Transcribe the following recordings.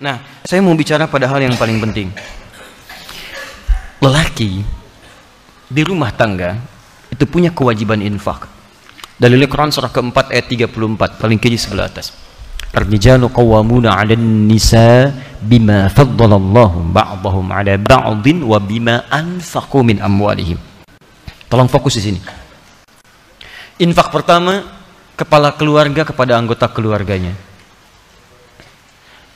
Nah, saya mau bicara pada hal yang paling penting. Lelaki di rumah tangga itu punya kewajiban infak. Dalil Quran surah keempat ayat 34, paling kiri sebelah atas. Ar-rijalu qawwamuna 'alan nisa bima faddalallahu ba'dahum 'ala ba'din wa bima anfaqu min amwalihim. Tolong fokus di sini. Infak pertama, kepala keluarga kepada anggota keluarganya.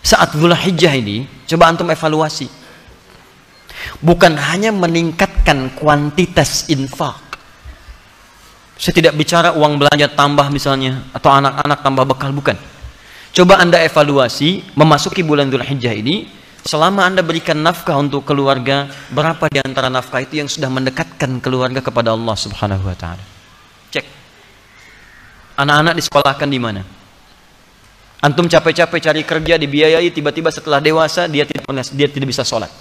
Saat Dzulhijjah ini, coba antum evaluasi. Bukan hanya meningkatkan kuantitas infak. Saya tidak bicara uang belanja tambah misalnya, atau anak-anak tambah bekal, bukan. Coba Anda evaluasi, memasuki bulan Dzulhijjah ini, selama Anda berikan nafkah untuk keluarga, berapa di antara nafkah itu yang sudah mendekatkan keluarga kepada Allah Subhanahu wa Ta'ala? Cek. Anak-anak disekolahkan di mana? Antum capek-capek cari kerja, dibiayai, tiba-tiba setelah dewasa dia tidak bisa sholat.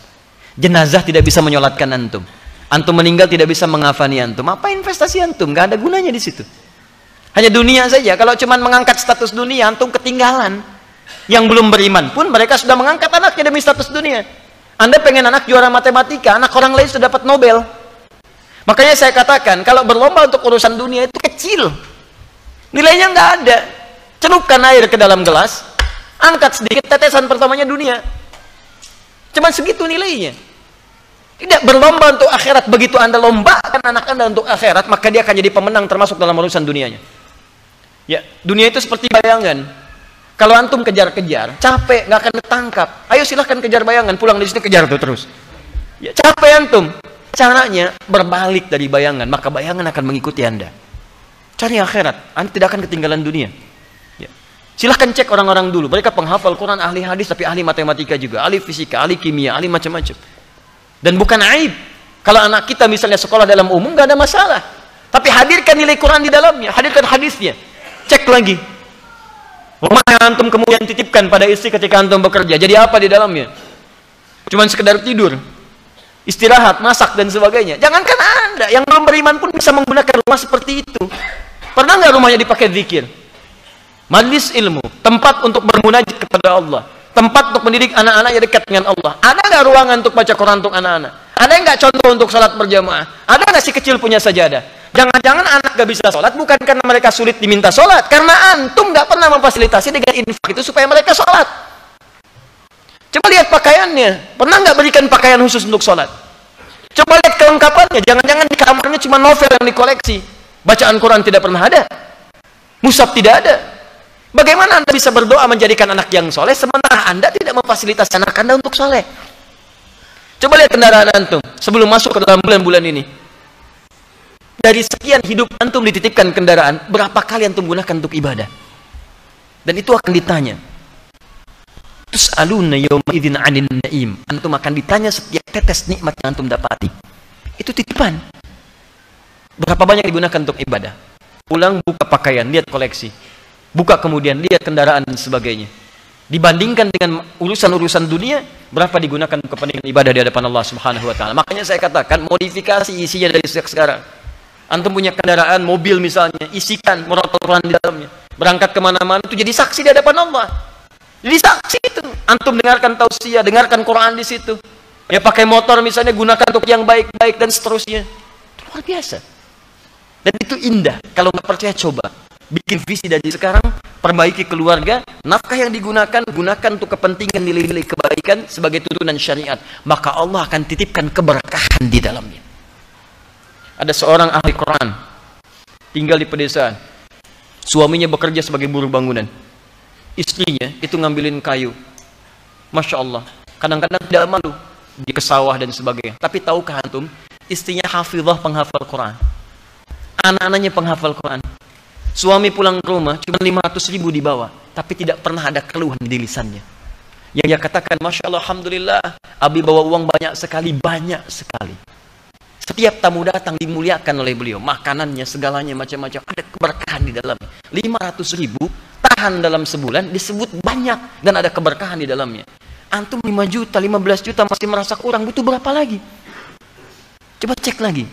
Jenazah tidak bisa menyolatkan antum. Antum meninggal tidak bisa mengafani antum. Apa investasi antum? Gak ada gunanya di situ. Hanya dunia saja. Kalau cuma mengangkat status dunia, antum ketinggalan. Yang belum beriman pun mereka sudah mengangkat anaknya demi status dunia. Anda pengen anak juara matematika, anak orang lain sudah dapat Nobel. Makanya saya katakan, kalau berlomba untuk urusan dunia itu kecil. Nilainya nggak ada. Celupkan air ke dalam gelas, angkat sedikit, tetesan pertamanya dunia. Cuman segitu nilainya. Tidak berlomba untuk akhirat. Begitu Anda lombakan anak Anda untuk akhirat, maka dia akan jadi pemenang termasuk dalam urusan dunianya. Ya, dunia itu seperti bayangan. Kalau antum kejar-kejar, capek, nggak akan ketangkap. Ayo silahkan kejar bayangan, pulang di sini kejar tuh terus. Ya, capek antum. Caranya berbalik dari bayangan, maka bayangan akan mengikuti Anda. Cari akhirat, Anda tidak akan ketinggalan dunia. Silahkan cek orang-orang dulu, mereka penghafal Quran, ahli hadis, tapi ahli matematika juga, ahli fisika, ahli kimia, ahli macam-macam. Dan bukan aib kalau anak kita misalnya sekolah dalam umum, nggak ada masalah. Tapi hadirkan nilai Quran di dalamnya, hadirkan hadisnya. Cek lagi. Rumah yang antum kemudian titipkan pada istri ketika antum bekerja, jadi apa di dalamnya? Cuman sekedar tidur, istirahat, masak dan sebagainya. Jangankan Anda, yang belum beriman pun bisa menggunakan rumah seperti itu. Pernah nggak rumahnya dipakai zikir? Majlis ilmu, tempat untuk bermunajat kepada Allah, tempat untuk mendidik anak-anak yang dekat dengan Allah. Ada nggak ruangan untuk baca Quran untuk anak-anak? Ada nggak contoh untuk sholat berjamaah? Ada nggak si kecil punya sajadah? Jangan-jangan anak nggak bisa sholat bukan karena mereka sulit diminta sholat, karena antum nggak pernah memfasilitasi dengan infak itu supaya mereka sholat. Coba lihat pakaiannya, pernah nggak berikan pakaian khusus untuk sholat? Coba lihat kelengkapannya, jangan-jangan di kamarnya cuma novel yang dikoleksi, bacaan Quran tidak pernah ada, mushaf tidak ada. Bagaimana Anda bisa berdoa menjadikan anak yang soleh sementara Anda tidak memfasilitasi anak Anda untuk soleh? Coba lihat kendaraan antum sebelum masuk ke dalam bulan-bulan ini. Dari sekian hidup antum dititipkan kendaraan, berapa kali antum gunakan untuk ibadah? Dan itu akan ditanya. Tus'aluna yawma idzin 'anil na'im. Antum akan ditanya setiap tetes nikmat yang antum dapati. Itu titipan. Berapa banyak digunakan untuk ibadah? Pulang buka pakaian, lihat koleksi. Buka kemudian lihat kendaraan dan sebagainya. Dibandingkan dengan urusan-urusan dunia, berapa digunakan untuk kepentingan ibadah di hadapan Allah Subhanahu wa Ta'ala. Makanya saya katakan modifikasi isinya dari sejak sekarang. Antum punya kendaraan, mobil misalnya, isikan murotal Quran di dalamnya. Berangkat kemana-mana itu jadi saksi di hadapan Allah. Jadi saksi itu. Antum dengarkan tausiah, dengarkan Quran di situ. Ya pakai motor misalnya, gunakan untuk yang baik-baik dan seterusnya. Itu luar biasa. Dan itu indah. Kalau nggak percaya coba. Bikin visi dari sekarang, perbaiki keluarga, nafkah yang digunakan, gunakan untuk kepentingan nilai-nilai kebaikan sebagai tuntunan syariat. Maka Allah akan titipkan keberkahan di dalamnya. Ada seorang ahli Quran, tinggal di pedesaan. Suaminya bekerja sebagai buruh bangunan. Istrinya itu ngambilin kayu. Masya Allah, kadang-kadang tidak malu. Dia ke sawah dan sebagainya. Tapi tahukah antum, istrinya hafizah penghafal Quran. Anak-anaknya penghafal Quran. Suami pulang ke rumah cuma 500.000 dibawa, tapi tidak pernah ada keluhan di lisannya. Yang dia katakan, Masya Allah, Alhamdulillah, Abi bawa uang banyak sekali. Setiap tamu datang dimuliakan oleh beliau, makanannya, segalanya, macam-macam, ada keberkahan di dalamnya. 500.000 tahan dalam sebulan, disebut banyak, dan ada keberkahan di dalamnya. Antum 5 juta, 15 juta masih merasa kurang, butuh berapa lagi? Coba cek lagi.